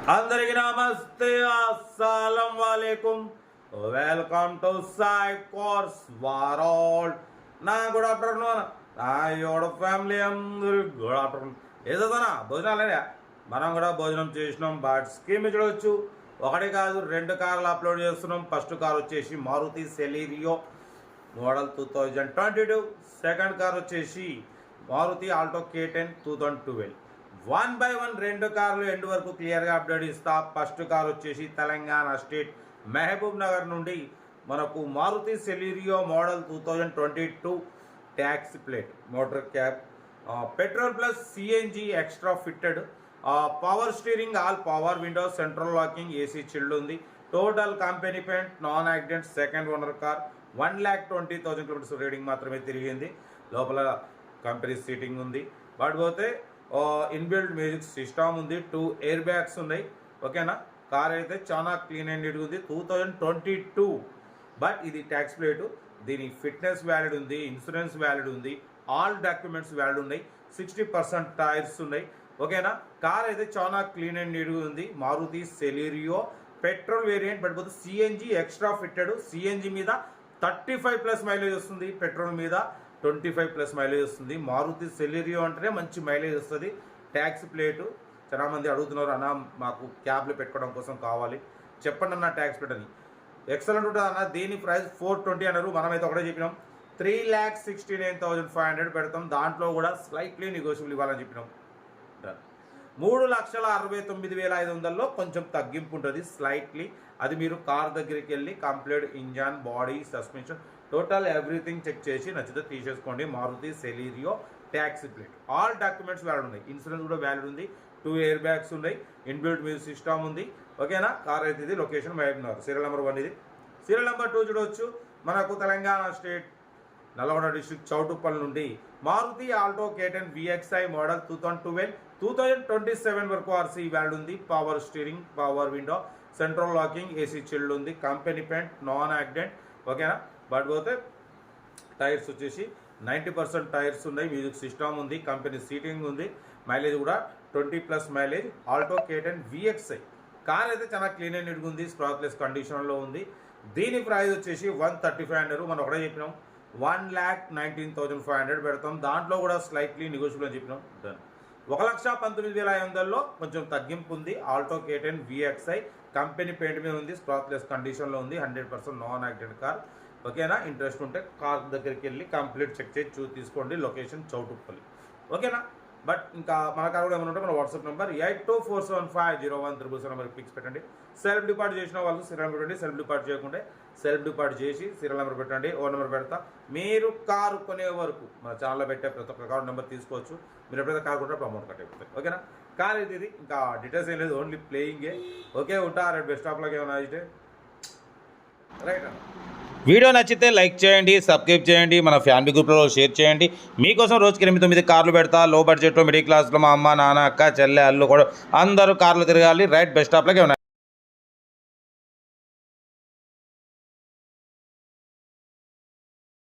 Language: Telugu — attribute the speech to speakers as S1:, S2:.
S1: అందరికీ నమస్తే, అస్సలం వాలేకుం. Welcome to Sai course world. నా గుడ్ ఆఫ్టర్నూన్. నా యోడ ఫ్యామిలీ అందరికి గుడ్ ఆఫ్టర్నూన్. ఏదోనా భోజనాలే మనం కూడా భోజనం చేసినాం. బట్ స్కీమ్ చూడవచ్చు, ఒకటి కాదు 2 కార్లు అప్లోడ్ చేస్తున్నాం. ఫస్ట్ కార్ వచ్చేసి Maruti Celerio model 2022. Second car వచ్చేసి మారుతి ఆల్టో K10 2012. 1 by 1 2 కార్లు ఎండ్ వరకు క్లియర్గా అప్డేట్ ఇస్తా. ఫస్ట్ కార్ వచ్చేసి తెలంగాణ స్టేట్ మహబూబ్ నగర్ నుండి మనకు Maruti Celerio model 2022 taxi plate motor cab petrol plus CNG extra fitted, power steering, all power windows, central locking, AC chilled ఉంది. Total company paint, non accident, second owner car. 1,20,000 kilometres reading మాత్రమే తిరిగింది. లోపల కంపెనీ సీటింగ్ ఉంది. వాటి పోతే ఇన్బిల్ట్ మ్యూజిక్ సిస్టమ్ ఉంది. 2 ఎయిర్ బ్యాగ్స్ ఉన్నాయి. ఓకేనా. కార్ అయితే చాలా క్లీన్ అండ్ నీట్గా ఉంది. 2022 బట్ ఇది ట్యాక్స్ ప్లేటు. దీని ఫిట్నెస్ వ్యాలిడ్ ఉంది, ఇన్సూరెన్స్ వ్యాలిడ్ ఉంది, ఆల్ డాక్యుమెంట్స్ వ్యాలిడ్ ఉన్నాయి. 60% టైర్స్ ఉన్నాయి. ఓకేనా. కార్ అయితే చాలా క్లీన్ అండ్ నీట్గా ఉంది. Maruti Celerio petrol variant but పోతే సిఎన్జి ఎక్స్ట్రా ఫిట్టెడ్. సిఎన్జి మీద 35+ మైలేజ్ వస్తుంది, పెట్రోల్ మీద 25+ మైలేజ్ వస్తుంది. మారుతి సెలీరియో అంటేనే మంచి మైలేజ్ వస్తుంది. ట్యాక్సీ ప్లేటు చాలామంది అడుగుతున్నారు, అన్న మాకు క్యాబ్లు పెట్టుకోవడం కోసం కావాలి, చెప్పండి అన్న ట్యాక్స్ ప్లేట్ అని. ఎక్సలెంట్ ఉంటుంది అన్న. దీని ప్రైస్ 420 అన్నారు. మనమైతే ఒకటే చెప్పినాం 3,69,500 పెడతాం. దాంట్లో కూడా స్లైట్లీ నెగోషియబుల్ ఇవ్వాలని చెప్పినాం. 3,69,500లో కొంచెం తగ్గింపు ఉంటుంది స్లైట్లీ. అది మీరు కార్ దగ్గరికి వెళ్ళి complete engine, body, suspension, total everything check చేసి నచ్చితే తీసేసుకోండి. Maruti Celerio taxi plate. All documents valid ఉన్నాయి, ఇన్సూరెన్స్ కూడా వ్యాలిడ్ ఉంది. 2 ఎయిర్ బ్యాగ్స్ ఉన్నాయి, ఇన్బిల్ట్ మ్యూజిక్ సిస్టమ్ ఉంది. ఓకేనా. కార్ అయితే ఇది లొకేషన్ మహబూబ్నగర్. సీరియల్ నెంబర్ 1 ఇది. సీరియల్ నెంబర్ 2 చూడవచ్చు. మనకు తెలంగాణ స్టేట్ నల్గొండ డిస్ట్రిక్ట్ చౌటుప్పల్ నుండి Maruti Alto K10 VXI model 2012 2027 వరకు ఆర్సీ వ్యాలిడ్ ఉంది. Power steering, power window, central locking, AC chilled ఉంది. Company paint, non accident. ఓకేనా. బట్ పోతే టైర్స్ వచ్చేసి 90% టైర్స్ ఉన్నాయి. మ్యూజిక్ సిస్టమ్ ఉంది, కంపెనీ సీటింగ్ ఉంది. మైలేజ్ కూడా 20+ mileage. Alto K10 VXI car అయితే చాలా క్లీన్ అండ్ నీట్గా ఉంది, స్క్రాచ్లెస్ కండిషన్లో ఉంది. దీని ప్రైస్ వచ్చేసి 135 అన్నారు. మనం ఒకటే చెప్పినాం 1,19,500 పెడతాం. దాంట్లో కూడా స్లైట్లీ నెగోషియబుల్ అని చెప్పినాం. 1,19,500లో కొంచెం తగ్గింపు ఉంది. Alto K10 VXI company paint మీద ఉంది, స్క్రాచ్లెస్ కండిషన్లో ఉంది. 100% నాన్ యాక్సిడెంట్ కార్. ఓకేనా. ఇంట్రెస్ట్ ఉంటే కార్ దగ్గరికి వెళ్ళి కంప్లీట్ చెక్ చేసి తీసుకోండి. లొకేషన్ చౌటుప్పల్లి. ఓకేనా. బట్ ఇంకా మన కార్ కూడా ఏమైనా ఉంటే మన వాట్సాప్ నెంబర్ 8247501377 నెంబర్కి పిక్స్ పెట్టండి. సెల్ఫ్ డిపార్ట్ చేసిన వాళ్ళు సీరియల్ నెంబర్ పెట్టండి. సెల్ఫ్ డిపార్ట్ చేయకుంటే సెల్ఫ్ డిపార్ట్ చేసి సీరియల్ నెంబర్ పెట్టండి. ఓ నెంబర్ పెడతా. మీరు కారు కొనే వరకు మన ఛానల్లో పెట్టే ప్రతి ఒక్క కార్ నెంబర్ తీసుకోవచ్చు. మీరు ఎప్పుడైతే కార్ కొంటే అమౌంట్ కట్ అయిపోతాయి. ఓకేనా. కార్ ఇది ఇంకా డీటెయిల్స్ ఏం లేదు, ఓన్లీ ప్లేయింగే. ఓకే. ఉంటా. రేపు బెస్ట్ ఆఫ్లోకి ఏమైనా అయితే రైట్ అన్న. వీడియో నచ్చితే లైక్ చేయండి, సబ్స్క్రైబ్ చేయండి, మన ఫ్యామిలీ గ్రూప్లో షేర్ చేయండి. మీకోసం రోజుకి 8-9 కార్లు పెడతా. లో బడ్జెట్లో, మిడిల్ క్లాస్లో మా అమ్మ, నాన్న, అక్క, చెల్లె, అల్లు కూడా అందరూ కార్లు తిరగాలి. రైట్ బెస్ట్ ఆఫ్లోకి ఏమైనా